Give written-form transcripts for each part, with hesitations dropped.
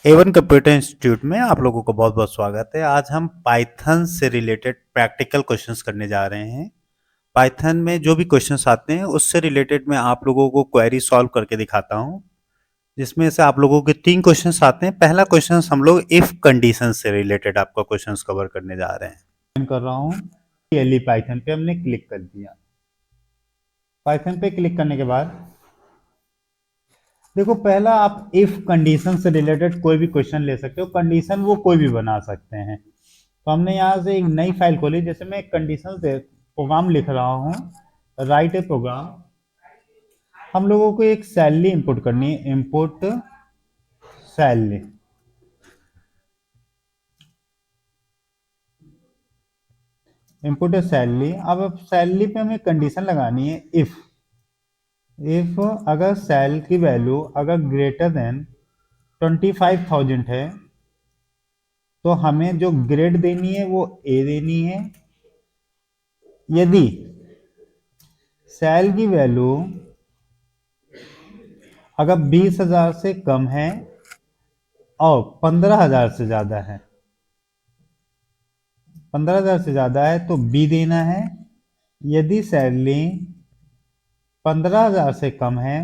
Avon computer institute में आप लोगों को बहुत बहुत स्वागत है। आज हम पाइथन से रिलेटेड प्रैक्टिकल क्वेश्चंस करने जा रहे हैं। पाइथन में जो भी क्वेश्चंस आते हैं उससे रिलेटेड मैं आप लोगों को क्वेरी सॉल्व करके दिखाता हूं, जिसमें से आप लोगों के 3 क्वेश्चंस आते हैं। पहला क्वेश्चन हम लोग इफ कंडीशन से रिलेटेड आपका क्वेश्चंस कवर करने जा रहे हैं। कर रहा हूँ पाइथन पे हमने क्लिक कर दिया। पाइथन पे क्लिक करने के बाद देखो, पहला आप इफ कंडीशन से रिलेटेड कोई भी क्वेश्चन ले सकते हो। कंडीशन वो कोई भी बना सकते हैं। तो हमने यहाँ से एक नई फाइल खोली, जैसे मैं कंडीशन से प्रोग्राम लिख रहा हूँ, राइट ए प्रोग्राम। हम लोगों को एक सैलरी इंपुट करनी है, इंपुट सैलरी। Input salary. अब सैलरी पे हमें कंडीशन लगानी है इफ अगर सैल की वैल्यू अगर ग्रेटर देन 25,000 है तो हमें जो ग्रेड देनी है वो ए देनी है। यदि सैल की वैल्यू अगर 20,000 से कम है और 15,000 से ज्यादा है, 15,000 से ज्यादा है तो बी देना है। यदि सैलरी 15,000 से कम है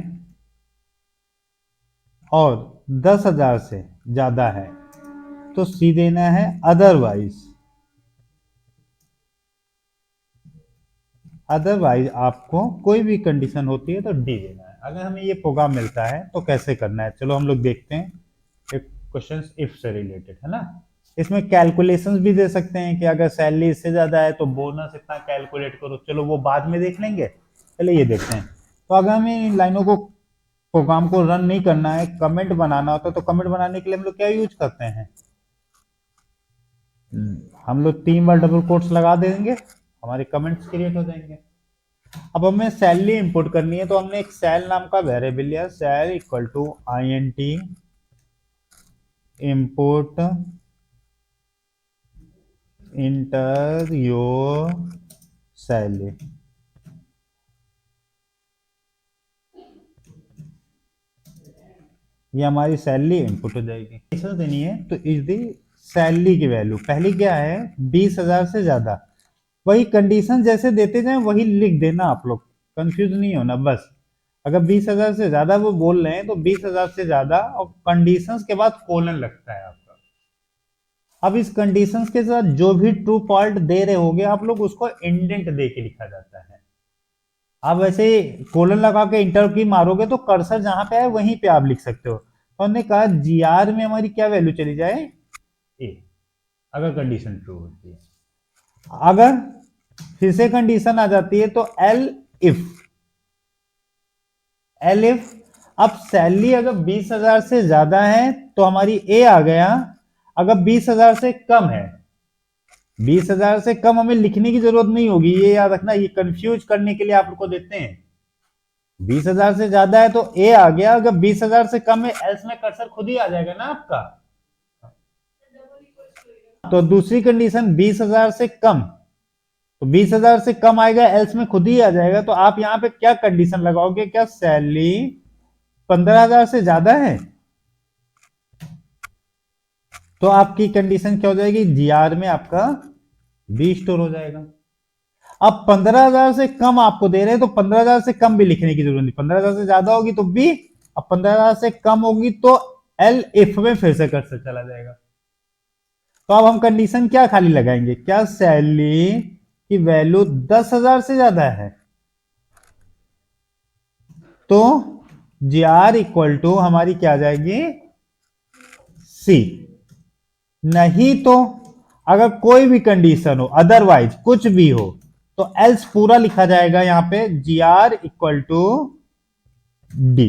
और 10,000 से ज्यादा है तो सी देना है। अदरवाइज आपको कोई भी कंडीशन होती है तो डी देना है। अगर हमें ये प्रोग्राम मिलता है तो कैसे करना है, चलो हम लोग देखते हैं। एक क्वेश्चन इफ से रिलेटेड है ना। इसमें कैलकुलेशंस भी दे सकते हैं कि अगर सैलरी इससे ज्यादा है तो बोनस इतना कैलकुलेट करो। चलो वो बाद में देख लेंगे, पहले ये देखते हैं। तो अगर हमें इन लाइनों को प्रोग्राम को रन नहीं करना है, कमेंट बनाना होता है, तो कमेंट बनाने के लिए हम लोग क्या यूज करते हैं, हम लोग 3 बार डबल कोट्स लगा देंगे, हमारे कमेंट्स क्रिएट हो जाएंगे। अब हमें सैलरी इंपोर्ट करनी है, तो हमने एक सैल नाम का वेरिएबल लिया, sal equal to INT input enter your salary. ये हमारी सैलरी इनपुट हो जाएगी। कंडीशन देनी है तो इस दी सैलरी की वैल्यू पहली क्या है, 20,000 से ज्यादा। वही कंडीशन जैसे देते जाए वही लिख देना, आप लोग कंफ्यूज नहीं होना बस। अगर 20,000 से ज्यादा वो बोल रहे हैं तो 20,000 से ज्यादा और कंडीशंस के बाद कोलन लगता है आपका। अब इस कंडीशंस के साथ जो भी ट्रू फॉल्ट दे रहे होगे आप लोग, उसको इंडेंट दे के लिखा जाता है। आप वैसे कोलन लगा के इंटर की मारोगे तो कर्सर जहां पे है वहीं पे आप लिख सकते हो। तो हमने कहा GR में हमारी क्या वैल्यू चली जाए, ए, अगर कंडीशन ट्रू होती है। अगर फिर से कंडीशन आ जाती है तो एल इफ अब सैलरी अगर 20,000 से ज्यादा है तो हमारी ए आ गया। अगर 20,000 से कम है, 20,000 से कम हमें लिखने की जरूरत नहीं होगी, ये याद रखना, ये कंफ्यूज करने के लिए आप लोग को देते हैं। 20,000 से ज्यादा है तो ए आ गया, अगर 20,000 से कम है एल्स में कर्सर खुद ही आ जाएगा ना आपका। तो दूसरी कंडीशन 20,000 से कम, तो 20,000 से कम आएगा, एल्स में खुद ही आ जाएगा। तो आप यहां पे क्या कंडीशन लगाओगे, क्या सैलरी 15,000 से ज्यादा है, तो आपकी कंडीशन क्या हो जाएगी, GR में आपका बी स्टोर हो जाएगा। अब 15,000 से कम आपको दे रहे हैं तो 15,000 से कम भी लिखने की जरूरत नहीं, 15,000 से ज्यादा होगी तो बी, अब 15,000 से कम होगी तो एल इफ में फिर से कर्सर चला जाएगा। तो अब हम कंडीशन क्या खाली लगाएंगे, क्या सैलरी की वैल्यू 10,000 से ज्यादा है तो GR इक्वल टू हमारी क्या आ जाएगी, सी। नहीं तो अगर कोई भी कंडीशन हो, अदरवाइज कुछ भी हो, तो एल्स पूरा लिखा जाएगा यहां पे, GR इक्वल टू डी।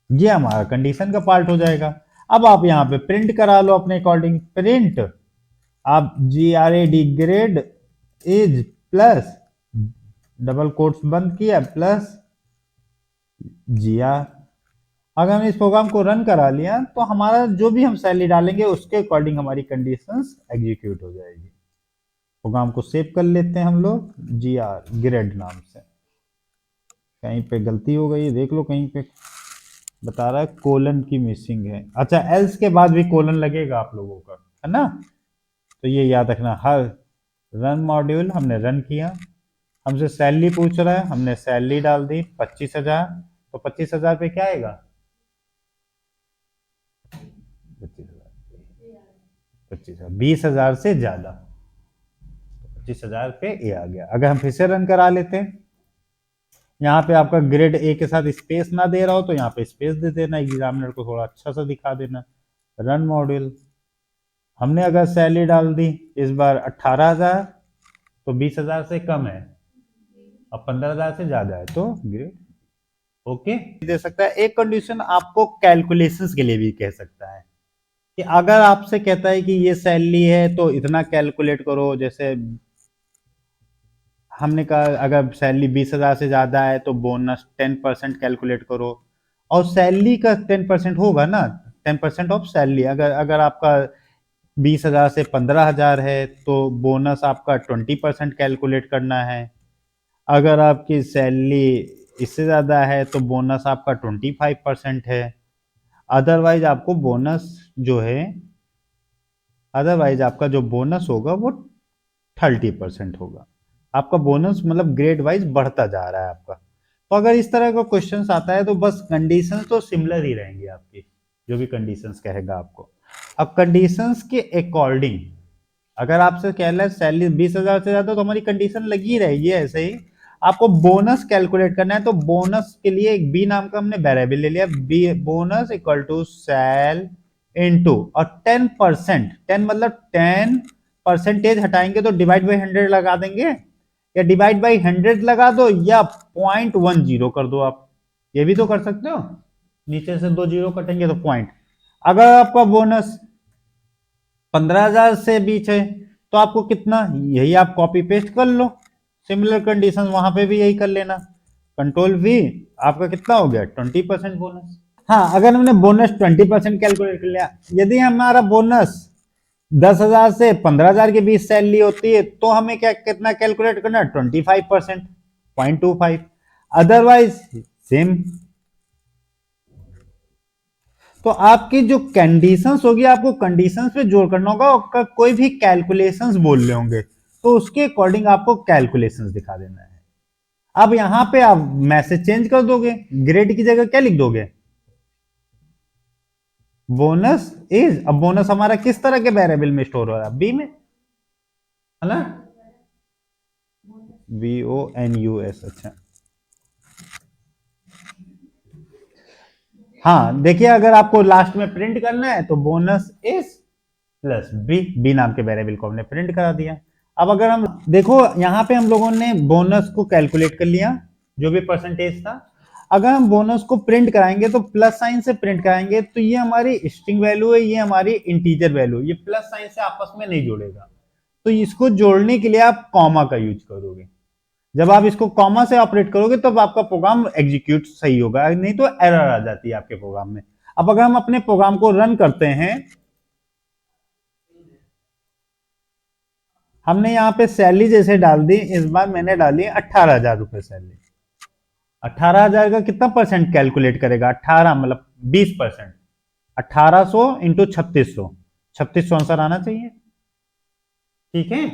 ये हमारा कंडीशन का पार्ट हो जाएगा। अब आप यहां पे प्रिंट करा लो अपने अकॉर्डिंग। प्रिंट आप GRAD grade is plus, double quotes बंद किया, प्लस GR। अगर हम इस प्रोग्राम को रन करा लिया तो हमारा जो भी हम सैलरी डालेंगे उसके अकॉर्डिंग हमारी कंडीशंस एग्जीक्यूट हो जाएगी। प्रोग्राम को सेव कर लेते हैं हम लोग, GR ग्रेड नाम से। कहीं पे गलती हो गई देख लो कहीं पे। बता रहा है कोलन की मिसिंग है। अच्छा, एल्स के बाद भी कोलन लगेगा आप लोगों का, है ना? तो ये याद रखना, हर रन मॉड्यूल हमने रन किया, हमसे सैलरी पूछ रहा है, हमने सैलरी डाल दी 25,000, तो 25,000 पे क्या आएगा? 25,000 20,000 से ज्यादा, 25,000 पे ए आ गया। अगर हम फिर से रन करा लेते हैं, यहाँ पे आपका ग्रेड ए के साथ स्पेस ना दे रहा हो तो यहाँ पे स्पेस दे देना, एग्जामिनर को थोड़ा अच्छा सा दिखा देना। रन मॉड्यूल, हमने अगर सैलरी डाल दी इस बार 18,000, तो 20,000 से कम है, अब 15,000 से ज्यादा है तो ग्रेड ओके दे सकता है। एक कंडीशन आपको कैलकुलेशंस के लिए भी कह सकता है कि अगर आपसे कहता है कि ये सैलरी है तो इतना कैलकुलेट करो, जैसे हमने कहा अगर सैलरी 20,000 से ज्यादा है तो बोनस 10% कैलकुलेट करो, और सैलरी का 10% होगा ना, 10% ऑफ सैलरी। अगर अगर आपका 20,000 से 15,000 है तो बोनस आपका 20% कैलकुलेट करना है। अगर आपकी सैलरी इससे ज़्यादा है तो बोनस आपका 25% है। अदरवाइज आपको बोनस जो है, अदरवाइज आपका जो बोनस होगा वो 30% होगा। आपका बोनस मतलब ग्रेड वाइज बढ़ता जा रहा है आपका। तो अगर इस तरह का क्वेश्चन आता है तो बस कंडीशंस तो सिमिलर ही रहेंगी आपकी, जो भी कंडीशंस कहेगा आपको। अब कंडीशंस के अकॉर्डिंग अगर आपसे कह रहा है सैलरी 20,000 से ज्यादा, तो हमारी कंडीशन लगी रहेगी ऐसे ही। आपको बोनस कैलकुलेट करना है तो बोनस के लिए एक बी नाम का हमने वेरिएबल ले लिया, B bonus equal to sal into, और 10%, 10 मतलब 10% हटाएंगे तो डिवाइड बाई 100 लगा देंगे, या डिवाइड बाई 100 लगा दो, या 0.10 कर दो आप, ये भी तो कर सकते हो, नीचे से 2 जीरो कटेंगे तो पॉइंट। अगर आपका बोनस 15,000 से बीच है तो आपको कितना, यही आप कॉपी पेस्ट कर लो, सिमिलर कंडीशन वहां पे भी यही कर लेना, कंट्रोल वी, आपका कितना हो गया 20% बोनस। हाँ, अगर हमने बोनस 20% कैलकुलेट कर लिया, यदि हमारा बोनस 10,000 से 15,000 के बीच सैलरी होती है तो हमें क्या कितना कैलकुलेट करना है 25%, 0.25। Otherwise same. तो आपकी जो कंडीशंस होगी आपको कंडीशंस पे जोर करना होगा, और कोई भी कैलकुलेशंस बोल रहे होंगे तो उसके अकॉर्डिंग आपको कैलकुलेशंस दिखा देना है। अब यहां पे आप मैसेज चेंज कर दोगे, ग्रेड की जगह क्या लिख दोगे, बोनस इज। अब बोनस हमारा किस तरह के वेरिएबल में स्टोर हो रहा है, बी में, है ना, BONUS। अच्छा, हाँ देखिए, अगर आपको लास्ट में प्रिंट करना है तो bonus is plus B, B नाम के वेरिएबल को हमने प्रिंट करा दिया। अब अगर हम देखो यहाँ पे हम लोगों ने बोनस को कैलकुलेट कर लिया, जो भी परसेंटेज था। अगर हम बोनस को प्रिंट कराएंगे तो प्लस साइन से प्रिंट कराएंगे, तो ये हमारी स्ट्रिंग वैल्यू है, ये हमारी इंटीजर वैल्यू, ये प्लस साइन से आपस में नहीं जुड़ेगा, तो इसको जोड़ने के लिए आप कॉमा का यूज करोगे। जब आप इसको कॉमा से ऑपरेट करोगे तब आपका प्रोग्राम एग्जीक्यूट सही होगा, नहीं तो एरर आ जाती है आपके प्रोग्राम में। अब अगर हम अपने प्रोग्राम को रन करते हैं, हमने यहाँ पे सैलरी जैसे डाल दी, इस बार मैंने डाली 18,000 रुपए सैलरी। 18,000 का कितना परसेंट कैलकुलेट करेगा, 18 मतलब 20%, 1800 इंटू 3600, 3600 आंसर आना चाहिए। ठीक है,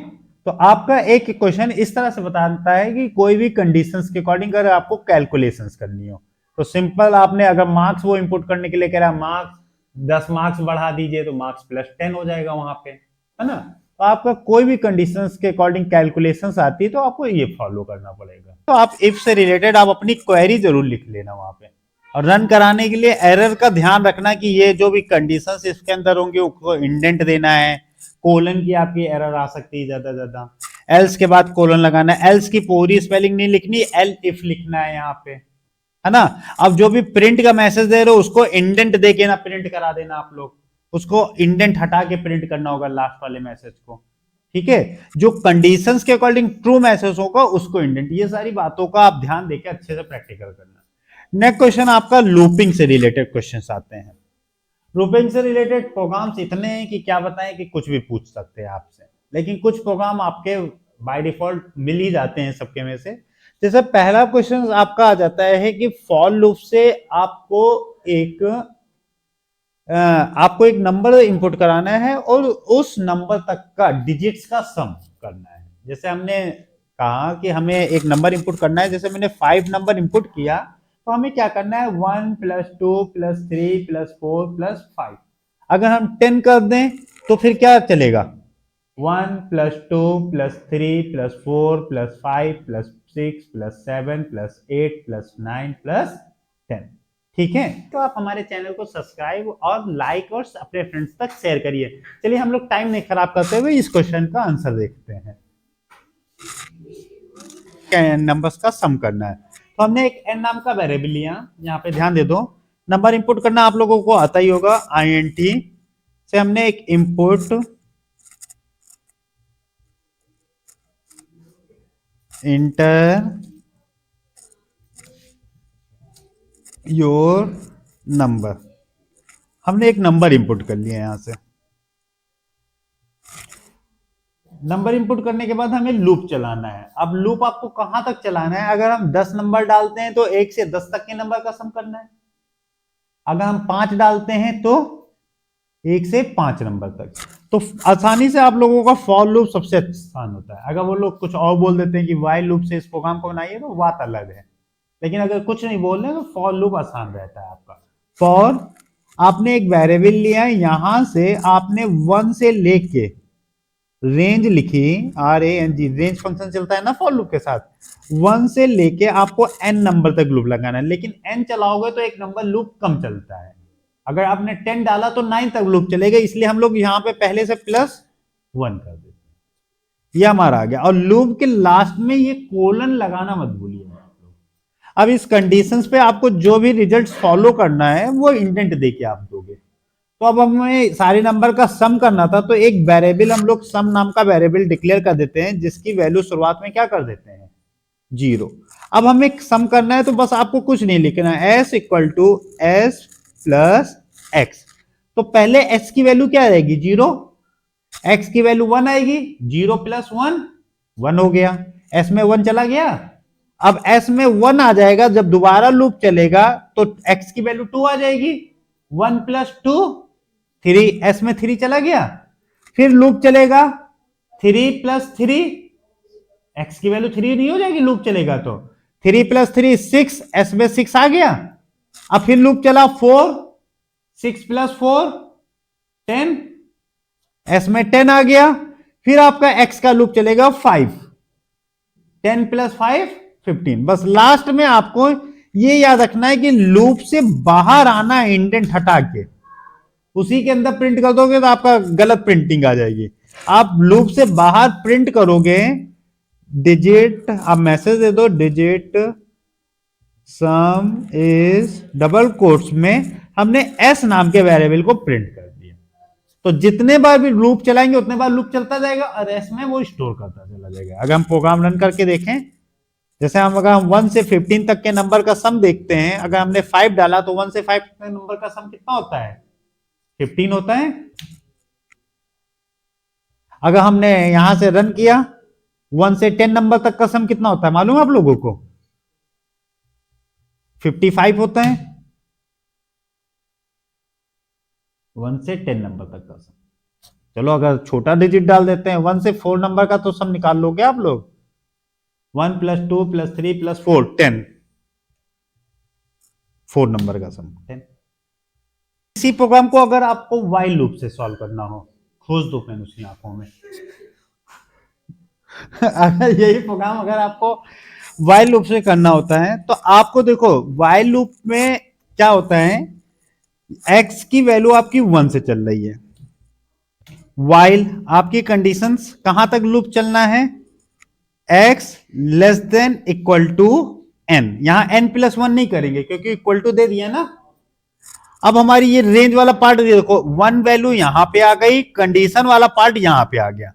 तो आपका एक क्वेश्चन इस तरह से बताता है कि कोई भी कंडीशंस के अकॉर्डिंग अगर आपको कैलकुलेशंस करनी हो तो सिंपल, आपने अगर मार्क्स वो इंपुट करने के लिए कह रहा है मार्क्स 10 मार्क्स बढ़ा दीजिए, तो मार्क्स +10 हो जाएगा वहां पे, है ना। तो आपका कोई भी कंडीशंस के अकॉर्डिंग कैलकुलेशंस आती है तो आपको ये फॉलो करना पड़ेगा। तो आप इफ से रिलेटेड आप अपनी क्वेरी जरूर लिख लेना वहां पे, और रन कराने के लिए एरर का ध्यान रखना कि ये जो भी कंडीशंस इसके अंदर होंगे उसको इंडेंट देना है। कोलन की आपकी एरर आ सकती है ज्यादा ज्यादा, एल्स के बाद कोलन लगाना है, एल्स की पूरी स्पेलिंग नहीं लिखनी, एल इफ लिखना है यहाँ पे, है ना। अब जो भी प्रिंट का मैसेज दे रहे हो उसको इंडेंट दे के ना प्रिंट करा देना आप लोग, उसको इंडेंट हटा के प्रिंट करना होगा लास्ट वाले मैसेज को। ठीक है, जो कंडीशंस के अकॉर्डिंग ट्रू मैसेज होगा उसको इंडेंट, ये सारी बातों का आप ध्यान देके अच्छे से प्रैक्टिकल करना। नेक्स्ट क्वेश्चन आपका लूपिंग से रिलेटेड क्वेश्चंस आते हैं। लूपिंग से रिलेटेड प्रोग्राम्स इतने हैं कि क्या बताएं कि कुछ भी पूछ सकते हैं आपसे, लेकिन कुछ प्रोग्राम आपके बाय डिफॉल्ट मिल ही जाते हैं सबके में से। जैसे पहला क्वेश्चन आपका आ जाता है कि फॉर लूप से आपको आपको एक नंबर इनपुट कराना है और उस नंबर तक का डिजिट्स का सम करना है। जैसे हमने कहा कि हमें एक नंबर इनपुट करना है, जैसे मैंने 5 नंबर इनपुट किया तो हमें क्या करना है 1 प्लस 2 प्लस 3 प्लस 4 प्लस 5। अगर हम 10 कर दें तो फिर क्या चलेगा 1 plus 2 plus 3 plus 4 plus 5 plus 6 plus 7 plus 8 plus 9 plus 10। ठीक है, तो आप हमारे चैनल को सब्सक्राइब और लाइक और अपने फ्रेंड्स तक शेयर करिए। चलिए हम लोग टाइम नहीं खराब करते हुए इस क्वेश्चन का आंसर देखते हैं। नंबर्स का सम करना है, तो हमने एक n नाम का वेरिएबल लिया। यहाँ पे ध्यान दे दो, नंबर इंपुट करना आप लोगों को आता ही होगा। int से हमने एक इंपुट इंटर योर नंबर, हमने एक नंबर इंपुट कर लिया। यहां से नंबर इंपुट करने के बाद हमें लूप चलाना है। अब लूप आपको कहां तक चलाना है, अगर हम 10 नंबर डालते हैं तो 1 से 10 तक के नंबर का सम करना है। अगर हम 5 डालते हैं तो 1 से 5 नंबर तक। तो आसानी से आप लोगों का फॉर लूप सबसे आसान होता है। अगर वो लोग कुछ और बोल देते हैं कि वाइल लूप से इस प्रोग्राम को बनाइए तो बात अलग है, लेकिन अगर कुछ नहीं बोल रहे तो फॉर लूप आसान रहता है आपका। फॉर आपने एक वेरिएबल लिया, यहां से आपने 1 से लेके रेंज लिखी, RANG, रेंज फंक्शन चलता है ना फॉर लूप के साथ। 1 से लेके आपको n नंबर तक लूप लगाना है, लेकिन n चलाओगे तो एक नंबर लूप कम चलता है। अगर आपने 10 डाला तो 9 तक लूप चलेगा, इसलिए हम लोग यहां पे पहले से +1 कर देते हैं। ये हमारा आ गया। और लूप के लास्ट में ये कोलन लगाना मत भूलिए। अब इस कंडीशंस पे आपको जो भी रिजल्ट फॉलो करना है वो इंडेंट देके आप दोगे। तो अब हमें सारे नंबर का सम करना था, तो एक वेरिएबल हम लोग सम नाम का वेरिएबल डिक्लेयर कर देते हैं, जिसकी वैल्यू शुरुआत में क्या कर देते हैं 0। अब हमें सम करना है तो बस आपको कुछ नहीं लिखना है, s equal to s plus x. तो पहले x की वैल्यू क्या आएगी 0, x की वैल्यू 1 आएगी, 0 प्लस 1 1 हो गया, s में 1 चला गया। अब s में 1 आ जाएगा, जब दोबारा लूप चलेगा तो x की वैल्यू 2 आ जाएगी, 1 प्लस 2 3, s में 3 चला गया। फिर लूप चलेगा 3 प्लस 3, x की वैल्यू 3 नहीं हो जाएगी लूप चलेगा तो 3 प्लस 3 6, s में 6 आ गया। अब फिर लूप चला 4, 6 प्लस 4 10, s में 10 आ गया। फिर आपका x का लूप चलेगा 5, 10 प्लस 5 15। बस लास्ट में आपको ये याद रखना है कि लूप से बाहर आना, इंडेंट हटा के उसी के अंदर प्रिंट कर दोगे तो आपका गलत प्रिंटिंग आ जाएगी। आप लूप से बाहर प्रिंट करोगे डिजिट, आप मैसेज दे दो digit some is double quotes में हमने s नाम के वेरिएबल को प्रिंट कर दिया। तो जितने बार भी लूप चलाएंगे उतने बार लूप चलता जाएगा और s में वो स्टोर करता चला जाएगा। अगर हम प्रोग्राम रन करके देखें, जैसे अगर हम 1 से 15 तक के नंबर का सम देखते हैं, अगर हमने 5 डाला तो 1 से 5 तक नंबर का सम कितना होता है 15 होता है। अगर हमने यहां से रन किया 1 से 10 नंबर तक का सम कितना होता है मालूम है आप लोगों को 55 होता है। 1 से 10 नंबर तक का सम। चलो अगर छोटा डिजिट डाल देते हैं 1 से 4 नंबर का तो सम निकाल लोगे आप लोग, 1 प्लस 2 प्लस 3 प्लस 4 10, 4 नंबर का सम 10। इसी प्रोग्राम को अगर आपको वाइल लूप से सॉल्व करना हो, खोज दो पेन उसकी आंखों में अगर यही प्रोग्राम अगर आपको वाइल लूप से करना होता है तो आपको देखो वाइल लूप में क्या होता है, x की वैल्यू आपकी 1 से चल रही है, वाइल आपकी कंडीशंस कहां तक लूप चलना है x less than equal to n। यहां n प्लस 1 नहीं करेंगे क्योंकि इक्वल टू दे दिया ना। अब हमारी ये रेंज वाला पार्ट देखो, 1 वैल्यू यहां पे आ गई, कंडीशन वाला पार्ट यहां पे आ गया।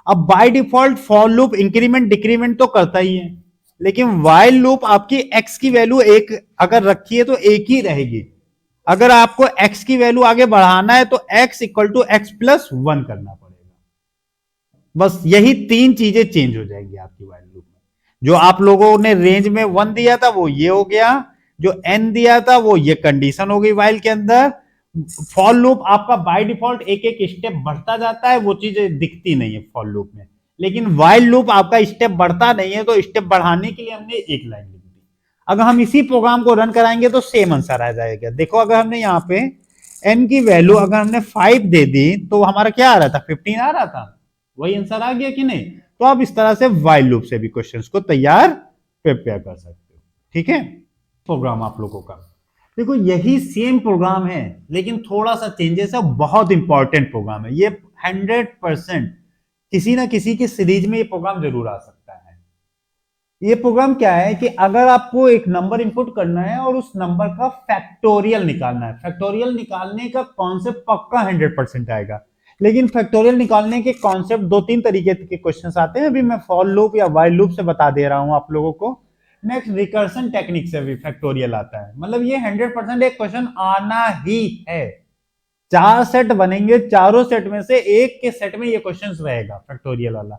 अब by default for loop increment decrement तो करता ही है, लेकिन वाइल लूप आपकी x की वैल्यू एक अगर रखी है तो एक ही रहेगी। अगर आपको x की वैल्यू आगे बढ़ाना है तो x equal to x plus 1 करना पड़ेगा। बस यही 3 चीजें चेंज हो जाएंगी आपकी वाइल लूप में। जो आप लोगों ने रेंज में 1 दिया था वो ये हो गया, जो n दिया था वो ये कंडीशन हो गई while के अंदर। फॉर लूप आपका बाय डिफॉल्ट एक एक स्टेप बढ़ता जाता है, वो चीजें दिखती नहीं है फॉर लूप में। लेकिन वाइल लूप आपका स्टेप बढ़ता नहीं है, तो स्टेप बढ़ाने के लिए हमने एक लाइन लिख दी। अगर हम इसी प्रोग्राम को रन कराएंगे तो सेम आंसर आ जाएगा। देखो अगर हमने यहाँ पे n की वैल्यू अगर हमने 5 दे दी तो हमारा क्या आ रहा था, 15 आ रहा था, वही आंसर आ गया कि नहीं। तो आप इस तरह से वाइल लूप से भी क्वेश्चंस को तैयार प्रिपेयर कर सकते हो। ठीक है, प्रोग्राम आप लोगों का देखो यही सेम प्रोग्राम है, लेकिन थोड़ा सा चेंजेस है। बहुत इंपॉर्टेंट प्रोग्राम है ये, 100% किसी ना किसी की सीरीज में ये प्रोग्राम जरूर आ सकता है। ये प्रोग्राम क्या है कि अगर आपको एक नंबर इनपुट करना है और उस नंबर का फैक्टोरियल निकालना है, फैक्टोरियल निकालने का कॉन्सेप्ट पक्का 100% आएगा। लेकिन फैक्टोरियल निकालने के कॉन्सेप्ट दो तीन तरीके के क्वेश्चंस आते हैं, अभी मैं फॉर लूप या वाइल लूप से बता दे रहा हूं आप लोगों को। नेक्स्ट रिकर्सन टेक्निक से भी फैक्टोरियल आता है, मतलब ये 100% एक क्वेश्चन आना ही है। 4 सेट बनेंगे, चारों सेट में से एक के सेट में ये क्वेश्चन रहेगा फैक्टोरियल वाला।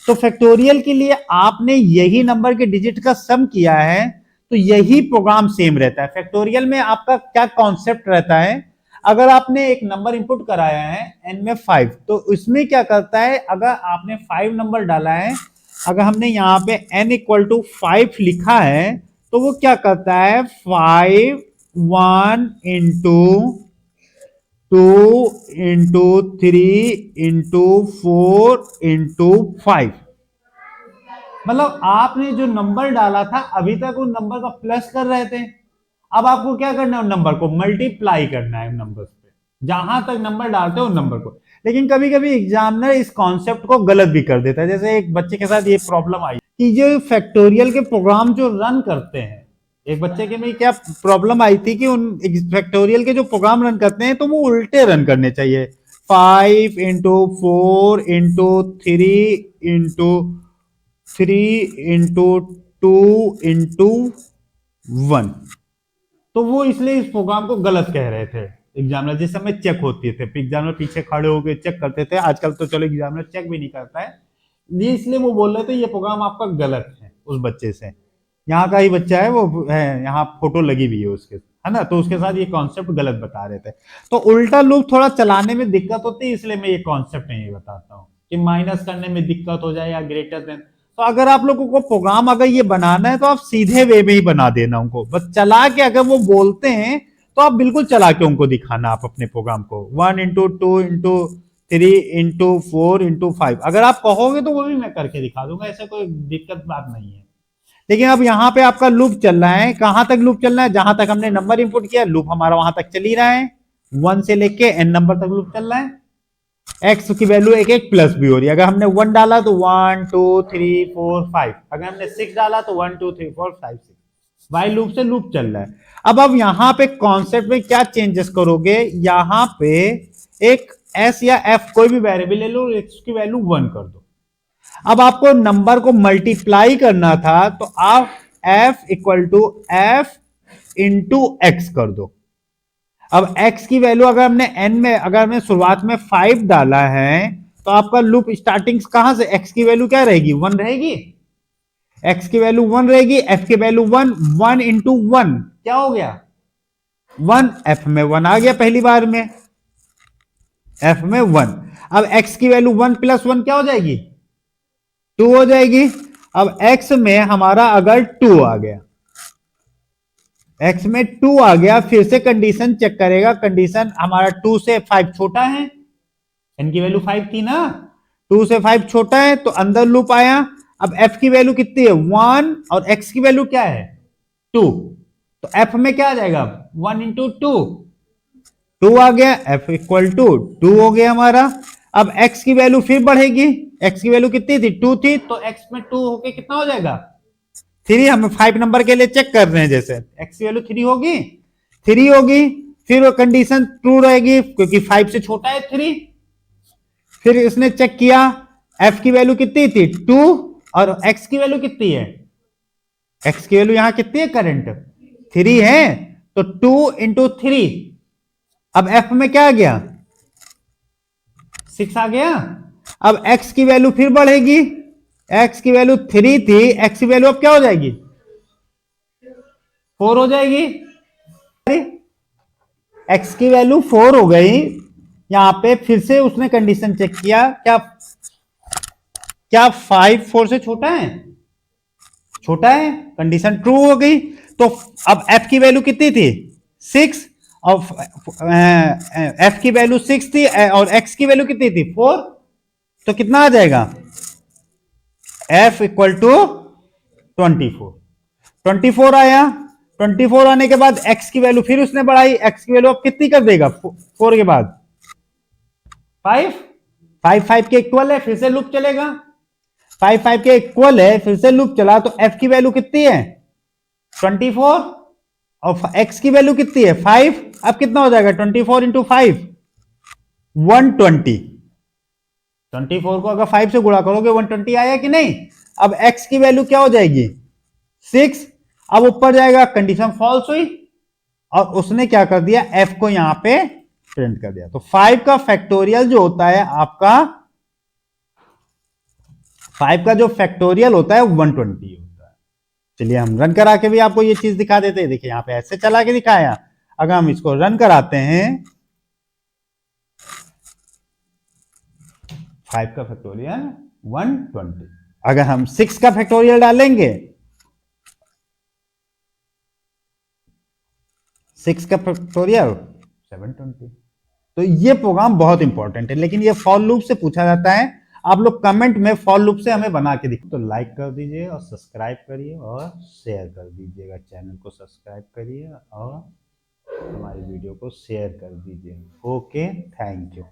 तो फैक्टोरियल के लिए आपने यही नंबर के डिजिट का सम किया है, तो यही प्रोग्राम सेम रहता है। फैक्टोरियल में आपका क्या कॉन्सेप्ट रहता है, अगर आपने एक नंबर इनपुट कराया है n में 5, तो उसमें क्या करता है, अगर आपने 5 नंबर डाला है, अगर हमने यहाँ पे n इक्वल टू 5 लिखा है, तो वो क्या करता है 5 1 इंटू 2 इंटू 3 इंटू 4 इंटू 5। मतलब आपने जो नंबर डाला था अभी तक उन नंबर का प्लस कर रहे थे, अब आपको क्या करना है, उन नंबर को मल्टीप्लाई करना है नंबर्स पे, जहां तक नंबर डालते हो उन नंबर को। लेकिन कभी कभी एग्जामिनर इस कॉन्सेप्ट को गलत भी कर देता है। जैसे एक बच्चे के साथ ये प्रॉब्लम आई कि जो फैक्टोरियल के प्रोग्राम जो रन करते हैं, एक बच्चे के में क्या प्रॉब्लम आई थी कि उन फैक्टोरियल के जो प्रोग्राम रन करते हैं तो वो उल्टे रन करने चाहिए। 5 into 4 into 3 into 3 into 2 into 1। तो वो इसलिए इस प्रोग्राम को गलत कह रहे थे एग्जामिनर। जिस समय चेक होती थे, एग्जामिनर पीछे खड़े होकर चेक करते थे, आजकल तो चलो एग्जामिनर चेक भी नहीं करता है, ये इसलिए वो बोल रहे थे ये प्रोग्राम आपका गलत है। उस बच्चे से, यहाँ का ही बच्चा है वो है, यहाँ फोटो लगी हुई है उसके, है ना, तो उसके साथ ये कॉन्सेप्ट गलत बता रहे थे। तो उल्टा लूप थोड़ा चलाने में दिक्कत होती है, इसलिए मैं ये कॉन्सेप्ट नहीं बताता हूँ कि माइनस करने में दिक्कत हो जाए या ग्रेटर देन। तो अगर आप लोगों को प्रोग्राम अगर ये बनाना है तो आप सीधे वे में ही बना देना उनको, बस चला के अगर वो बोलते हैं तो आप बिल्कुल चला के उनको दिखाना आप अपने प्रोग्राम को 1 इंटू 2 इंटू 3 इंटू 4 इंटू 5 अगर आप कहोगे तो वो भी मैं करके दिखा दूंगा, ऐसा कोई दिक्कत बात नहीं है। लेकिन अब यहाँ पे आपका लूप चल रहा है, कहां तक लूप चल रहा है, जहां तक हमने नंबर इंपुट किया लूप हमारा वहां तक चल ही रहा है, 1 से लेके n नंबर तक लूप चल रहा है। x की वैल्यू एक एक प्लस भी हो रही है, अगर हमने 1 डाला तो 1 2 3 4 5, अगर हमने 6 डाला तो 1 2 3 4 5 6, वाइल लूप से लूप चल रहा है। अब यहाँ पे कॉन्सेप्ट में क्या चेंजेस करोगे, यहाँ पे एक s या f कोई भी वेरिएबल ले लो, इसकी वैल्यू 1 कर दो। अब आपको नंबर को मल्टीप्लाई करना था तो आप f equal to f into x कर दो। अब x की वैल्यू अगर हमने n में, अगर हमने शुरुआत में 5 डाला है तो आपका लूप स्टार्टिंग कहां से, x की वैल्यू क्या रहेगी 1 रहेगी, x की वैल्यू 1 रहेगी, f की वैल्यू 1, 1 इंटू 1 क्या हो गया 1, f में 1 आ गया पहली बार में, f में 1। अब x की वैल्यू 1 प्लस 1 क्या हो जाएगी 2 हो जाएगी। अब x में हमारा अगर 2 आ गया, x में 2 आ गया, फिर से कंडीशन चेक करेगा, कंडीशन हमारा 2 से 5 छोटा है, n की वैल्यू 5 थी ना, 2 से 5 छोटा है तो अंदर लूप आया। अब f की वैल्यू कितनी है 1 और x की वैल्यू क्या है 2, तो f में क्या आ जाएगा 1 इंटू 2 आ गया, f इक्वल टू 2 हो गया हमारा। अब x की वैल्यू फिर बढ़ेगी, x की वैल्यू कितनी थी 2 थी, तो x में 2 होके कितना हो जाएगा 3, हम 5 नंबर के लिए चेक कर रहे हैं, जैसे x की वैल्यू 3 होगी, 3 होगी, फिर वो कंडीशन ट्रू रहेगी क्योंकि 5 से छोटा है 3। फिर इसने चेक किया f की वैल्यू कितनी थी 2 और x की वैल्यू कितनी है, x की वैल्यू यहां कितनी है करंट 3 है, तो 2 इंटू 3, अब f में क्या आ गया 6 आ गया। अब x की वैल्यू फिर बढ़ेगी, x की वैल्यू 3 थी, x की वैल्यू अब क्या हो जाएगी 4 हो जाएगी। x की वैल्यू 4 हो गई। यहां पे फिर से उसने कंडीशन चेक किया, क्या क्या 5 4 से छोटा है? छोटा है, कंडीशन ट्रू हो गई। तो अब f की वैल्यू कितनी थी? 6। और f की वैल्यू 6 थी और x की वैल्यू कितनी थी? 4। तो कितना आ जाएगा? f equal to 24। 24 आया। 24 आने के बाद x की वैल्यू फिर उसने बढ़ाई, x की वैल्यू अब कितनी कर देगा 4 के बाद? 5। 5 के इक्वल है, फिर से लूप चलेगा। 5 के इक्वल है, फिर से लूप चला, तो f की वैल्यू कितनी है? 24। और x की वैल्यू कितनी है? 5। अब कितना हो जाएगा? 24 इंटू 5 120। 24 को अगर 5 से गुणा करोगे 120 आया कि नहीं? अब x की वैल्यू क्या हो जाएगी? 6। अब ऊपर जाएगा, कंडीशन फॉल्स हुई और उसने क्या कर दिया? f को यहां पे प्रिंट कर दिया। तो 5 का फैक्टोरियल जो होता है आपका, 5 का जो फैक्टोरियल होता है 120 होता है। चलिए हम रन करा के भी आपको ये चीज दिखा देते हैं। देखिए यहां पे ऐसे चला के दिखाया। अगर हम इसको रन कराते हैं, 5 का फैक्टोरियल 120। अगर हम 6 का फैक्टोरियल डालेंगे, 6 का फैक्टोरियल 720। तो ये प्रोग्राम बहुत इंपॉर्टेंट है, लेकिन ये फॉर लूप से पूछा जाता है। आप लोग कमेंट में फॉर लूप से हमें बना के दिखाओ। तो लाइक कर दीजिए और सब्सक्राइब करिए और शेयर कर दीजिएगा। चैनल को सब्सक्राइब करिए और हमारी वीडियो को शेयर कर दीजिए। Okay, thank you.